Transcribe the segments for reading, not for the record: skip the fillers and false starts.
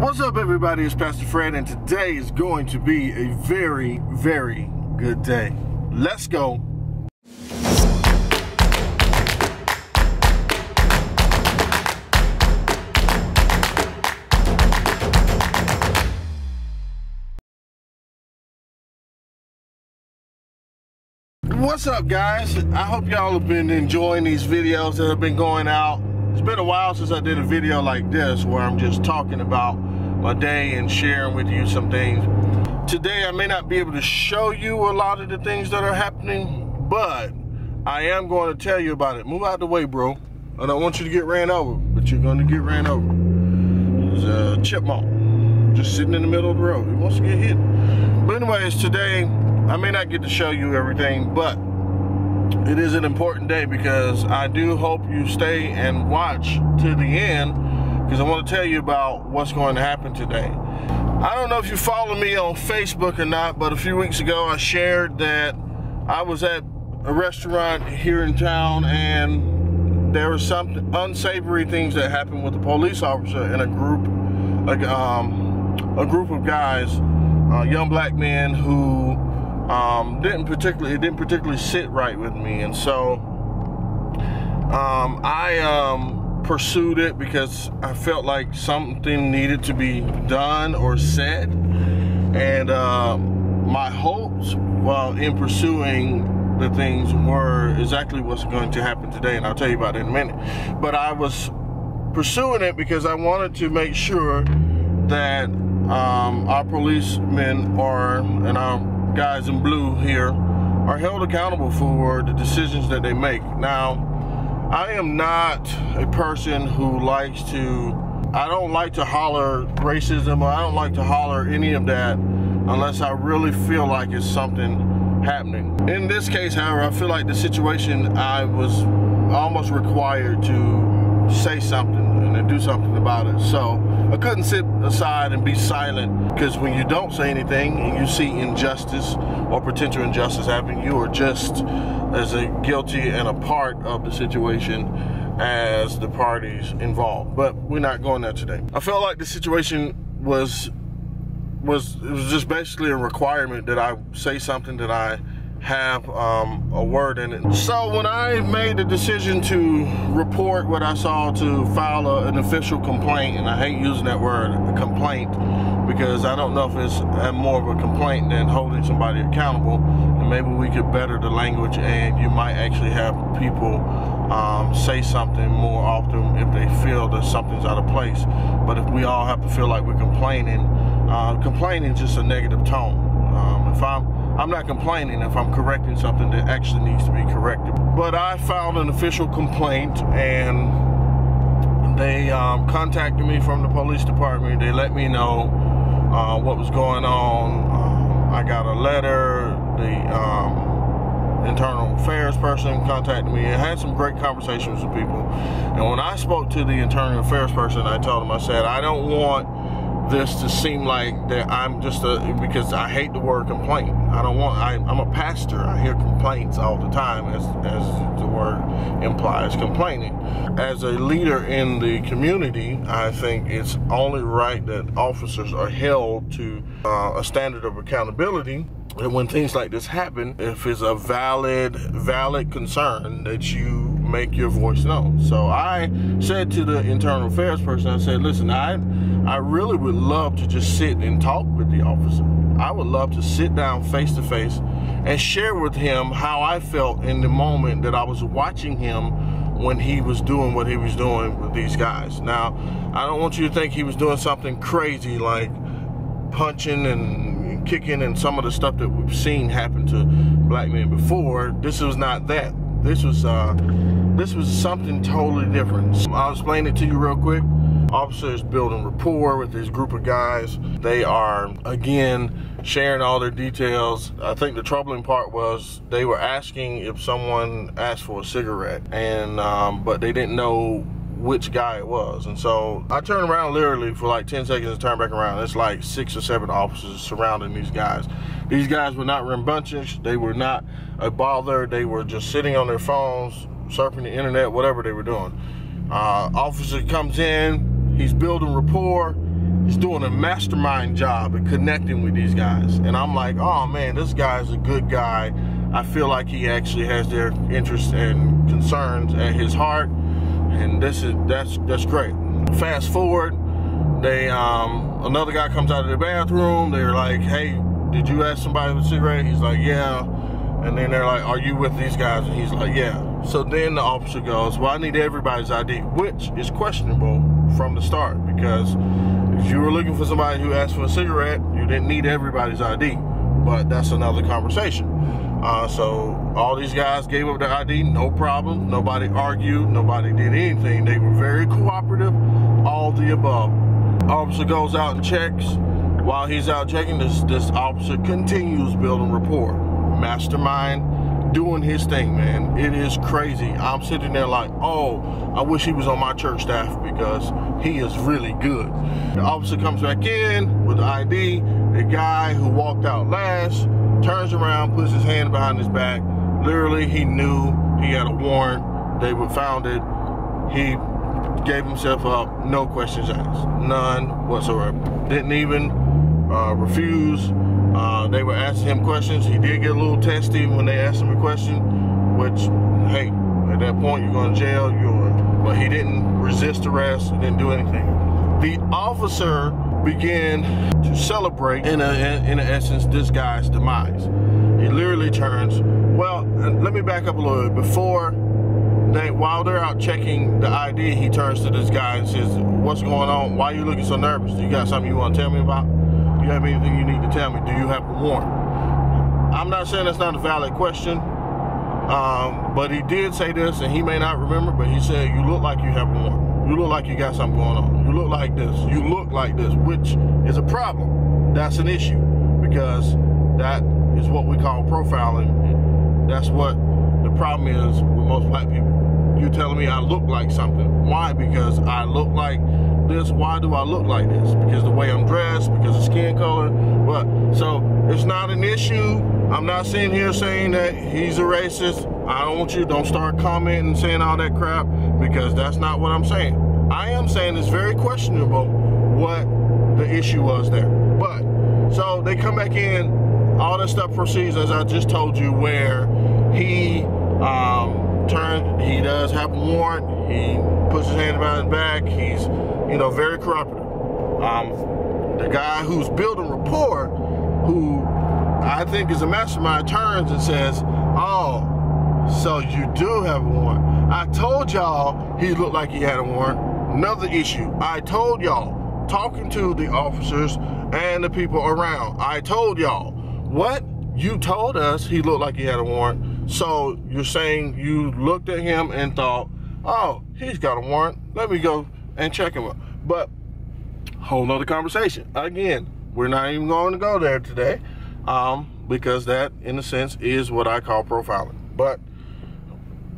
What's up, everybody? It's Pastor Fred, and today is going to be a very, very good day. Let's go. What's up, guys? I hope y'all have been enjoying these videos that have been going out. It's been a while since I did a video like this where I'm just talking about my day and sharing with you some things. Today I may not be able to show you a lot of the things that are happening, but I am going to tell you about it. Move out the way, bro. I don't want you to get ran over, but you're going to get ran over. There's a chipmunk just sitting in the middle of the road. He wants to get hit. But anyways, today I may not get to show you everything, but it is an important day because I do hope you stay and watch to the end, because I want to tell you about what's going to happen today. I don't know if you follow me on Facebook or not, but a few weeks ago I shared that I was at a restaurant here in town and there were some unsavory things that happened with a police officer and a group of guys, young black men who didn't particularly sit right with me, and so I pursued it because I felt like something needed to be done or said, and my hopes while in pursuing the things were exactly what's going to happen today, and I'll tell you about it in a minute. But I was pursuing it because I wanted to make sure that our policemen and our guys in blue here are held accountable for the decisions that they make. Now, I am not a person who I don't like to holler racism, or I don't like to holler any of that unless I really feel like it's something happening. In this case, however, I feel like the situation, I was almost required to say something and do something about it. So I couldn't sit aside and be silent, because when you don't say anything and you see injustice or potential injustice happening, you are just as guilty and a part of the situation as the parties involved. But we're not going there today. I felt like the situation was just basically a requirement that I say something, that I have a word in it. So when I made the decision to report what I saw, to file an official complaint, and I hate using that word, a complaint, because I don't know if it's more of a complaint than holding somebody accountable, and maybe we could better the language and you might actually have people say something more often if they feel that something's out of place. But if we all have to feel like we're complaining, complaining is just a negative tone. If I'm not complaining if I'm correcting something that actually needs to be corrected. But I filed an official complaint, and they contacted me from the police department. They let me know what was going on. I got a letter. The internal affairs person contacted me and had some great conversations with people. And when I spoke to the internal affairs person, I told him, I said, I don't want this to seem like that I'm just because I hate the word complaint. I'm a pastor. I hear complaints all the time, as the word implies, complaining. As a leader in the community, I think it's only right that officers are held to a standard of accountability. And when things like this happen, if it's a valid concern, that you make your voice known. So I said to the internal affairs person, I said, listen, I really would love to just sit and talk with the officer. I would love to sit down face to face and share with him how I felt in the moment that I was watching him when he was doing what he was doing with these guys. Now, I don't want you to think he was doing something crazy like punching and kicking and some of the stuff that we've seen happen to black men before. This was not that. This was something totally different. I'll explain it to you real quick. Officers building rapport with this group of guys. They are, again, sharing all their details. I think the troubling part was they were asking if someone asked for a cigarette, and but they didn't know which guy it was. And so I turned around literally for like 10 seconds and turned back around. It's like 6 or 7 officers surrounding these guys. These guys were not rambunctious. They were not a bother. They were just sitting on their phones, surfing the internet, whatever they were doing. Officer comes in, he's building rapport, he's doing a mastermind job at connecting with these guys. And I'm like, oh man, this guy's a good guy. I feel like he actually has their interests and concerns at his heart, and that's great. Fast forward, they another guy comes out of the bathroom. They're like, hey, did you ask somebody with a cigarette? He's like, yeah. And then they're like, are you with these guys? And he's like, yeah. So then the officer goes, well, I need everybody's ID, which is questionable from the start, because if you were looking for somebody who asked for a cigarette, you didn't need everybody's ID. But that's another conversation. So all these guys gave up their ID, no problem. Nobody argued, nobody did anything. They were very cooperative, all the above. Officer goes out and checks. While he's out checking, this officer continues building rapport. Mastermind, doing his thing, man. It is crazy. I'm sitting there like, oh, I wish he was on my church staff, because he is really good. The officer comes back in with the ID. The guy who walked out last turns around, puts his hand behind his back. Literally, he knew he had a warrant. They found it. He gave himself up, no questions asked, none whatsoever. Didn't even refuse. They were asking him questions. He did get a little testy when they asked him a question, which, hey, at that point you're going to jail. But he didn't resist arrest. He didn't do anything. The officer began to celebrate, in essence, this guy's demise. He literally turns. Well, let me back up a little bit. Before while they're out checking the ID, he turns to this guy and says, what's going on? Why are you looking so nervous? Do you got something you want to tell me about? Do you have anything you need to tell me? Do you have a warrant? I'm not saying that's not a valid question, but he did say this, and he may not remember, but he said, you look like you have a warrant. You look like you got something going on. You look like this. You look like this, which is a problem. That's an issue, because that is what we call profiling. That's what the problem is with most black people. You telling me I look like something. Why? Because I look like this. Why do I look like this? Because the way I'm dressed, because of skin color. But so it's not an issue. I'm not sitting here saying that he's a racist. I don't want you, don't start commenting and saying all that crap, because that's not what I'm saying. I am saying it's very questionable what the issue was there. But so they come back in, all that stuff proceeds as I just told you, where he he does have a warrant. He puts his hand behind his back. He's, very cooperative. The guy who's building rapport, who I think is a mastermind, turns and says, oh, so you do have a warrant. I told y'all he looked like he had a warrant. Another issue. I told y'all, talking to the officers and the people around, I told y'all, what? You told us he looked like he had a warrant. So you're saying you looked at him and thought, oh, he's got a warrant. Let me go and check him out. But whole nother conversation. Again, we're not even going to go there today, because that, in a sense, is what I call profiling. But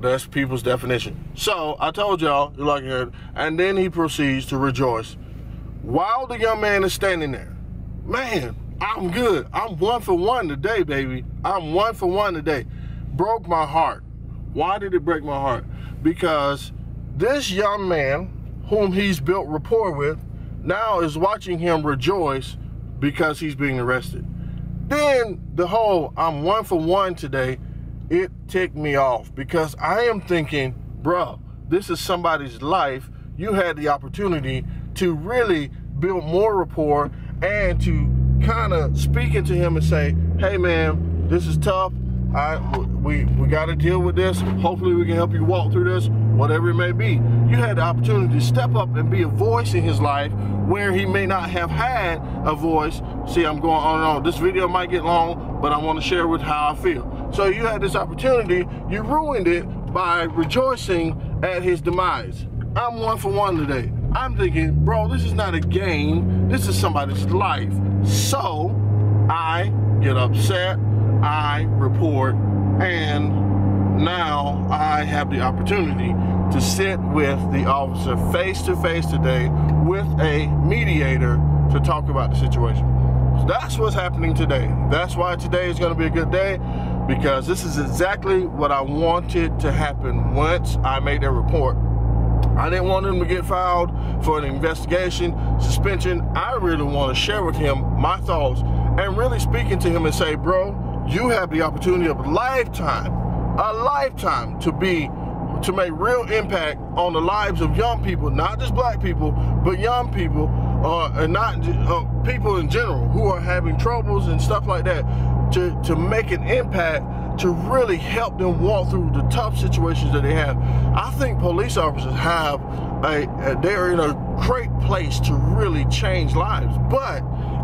that's people's definition. So I told y'all, you like it, and then he proceeds to rejoice while the young man is standing there. Man, I'm good. I'm 1 for 1 today, baby. I'm 1 for 1 today. Broke my heart. Why did it break my heart? Because this young man, whom he's built rapport with, now is watching him rejoice because he's being arrested. Then the whole I'm 1 for 1 today, it ticked me off, because I am thinking, bro, this is somebody's life. You had the opportunity to really build more rapport and to kind of speak into him and say, hey man, this is tough. We got to deal with this. Hopefully we can help you walk through this, whatever it may be. You had the opportunity to step up and be a voice in his life where he may not have had a voice. See, I'm going on and on. This video might get long, but I want to share with how I feel. So you had this opportunity, you ruined it by rejoicing at his demise. I'm 1 for 1 today. I'm thinking, bro, this is not a game. This is somebody's life. So I get upset, I report, and now I have the opportunity to sit with the officer face to face today with a mediator to talk about the situation. So that's what's happening today. That's why today is going to be a good day, because this is exactly what I wanted to happen once I made that report. I didn't want him to get filed for an investigation, suspension. I really want to share with him my thoughts and really speaking to him and say, bro, you have the opportunity of a lifetime to make real impact on the lives of young people, not just black people, but young people, and not people in general who are having troubles and stuff like that, to make an impact, to really help them walk through the tough situations that they have. I think police officers they're in a great place to really change lives. But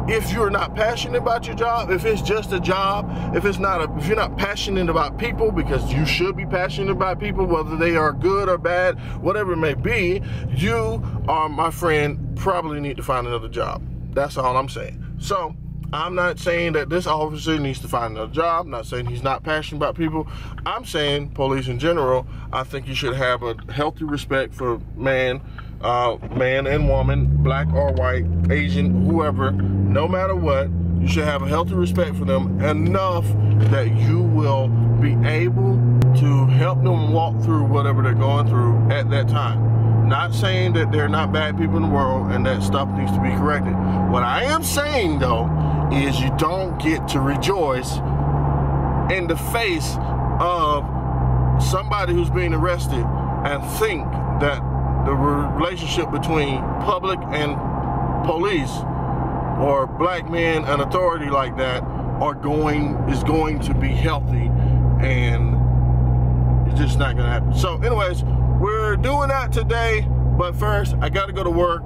if you're not passionate about your job, if it's just a job, if you're not passionate about people, because you should be passionate about people, whether they are good or bad, whatever it may be, you are, my friend, probably need to find another job. That's all I'm saying. So I'm not saying that this officer needs to find another job. I'm not saying he's not passionate about people. I'm saying police in general, I think you should have a healthy respect for man and woman, black or white, Asian, whoever, no matter what. You should have a healthy respect for them enough that you will be able to help them walk through whatever they're going through at that time. Not saying that they're not bad people in the world and that stuff needs to be corrected. What I am saying, though, is you don't get to rejoice in the face of somebody who's being arrested and think that the relationship between public and police or black men and authority like that is going to be healthy, and it's just not gonna happen. So anyways, we're doing that today, but first I gotta go to work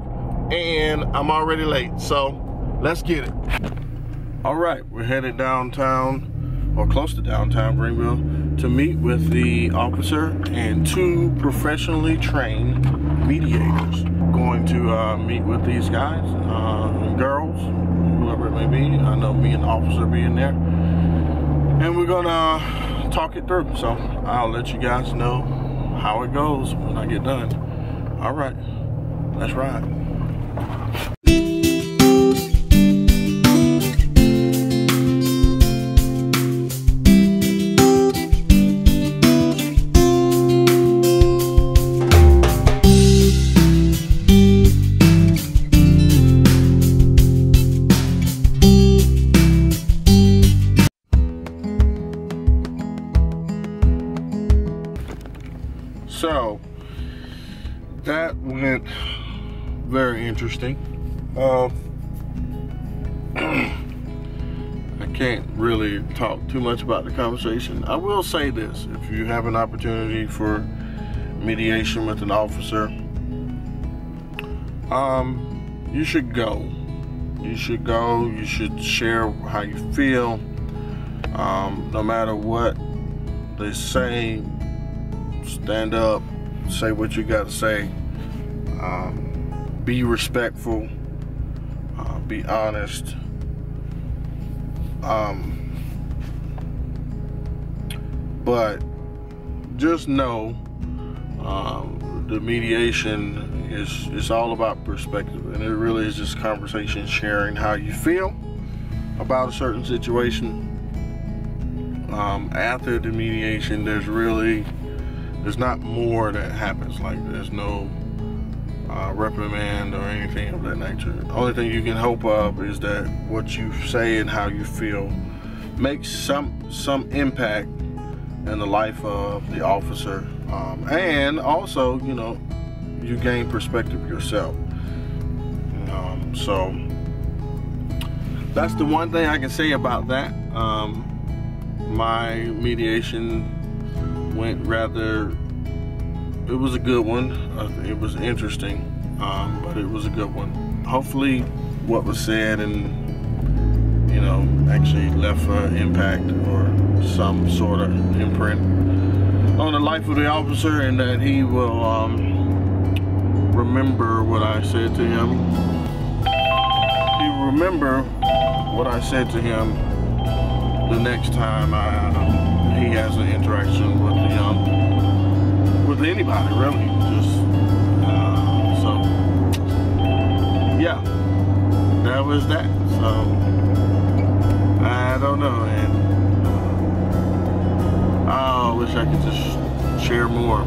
and I'm already late, so let's get it. All right, we're headed downtown, or close to downtown Greenville, to meet with the officer and 2 professionally trained mediators. Going to meet with these guys, girls, whoever it may be. I know me and the officer being there, and we're gonna talk it through. So I'll let you guys know how it goes when I get done. All right, let's ride. So that went very interesting. I can't really talk too much about the conversation. I will say this: if you have an opportunity for mediation with an officer, you should go. You should go. You should share how you feel. No matter what they say, stand up, say what you got to say, be respectful, be honest, but just know the mediation is all about perspective, and it really is just conversation, sharing how you feel about a certain situation. After the mediation, there's not more that happens. Like, there's no reprimand or anything of that nature. The only thing you can hope of is that what you say and how you feel makes some impact in the life of the officer, and also, you know, you gain perspective yourself. So that's the one thing I can say about that. My mediation went it was a good one. It was interesting, but it was a good one. Hopefully what was said and, you know, actually left an impact or some sort of imprint on the life of the officer, and that he will remember what I said to him. He will remember what I said to him the next time he has an interaction with with anybody, really. Just so yeah, that was that. So I don't know, and I wish I could just share more.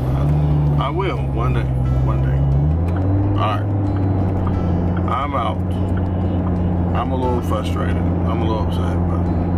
I will one day. Alright. I'm out. I'm a little frustrated. I'm a little upset, but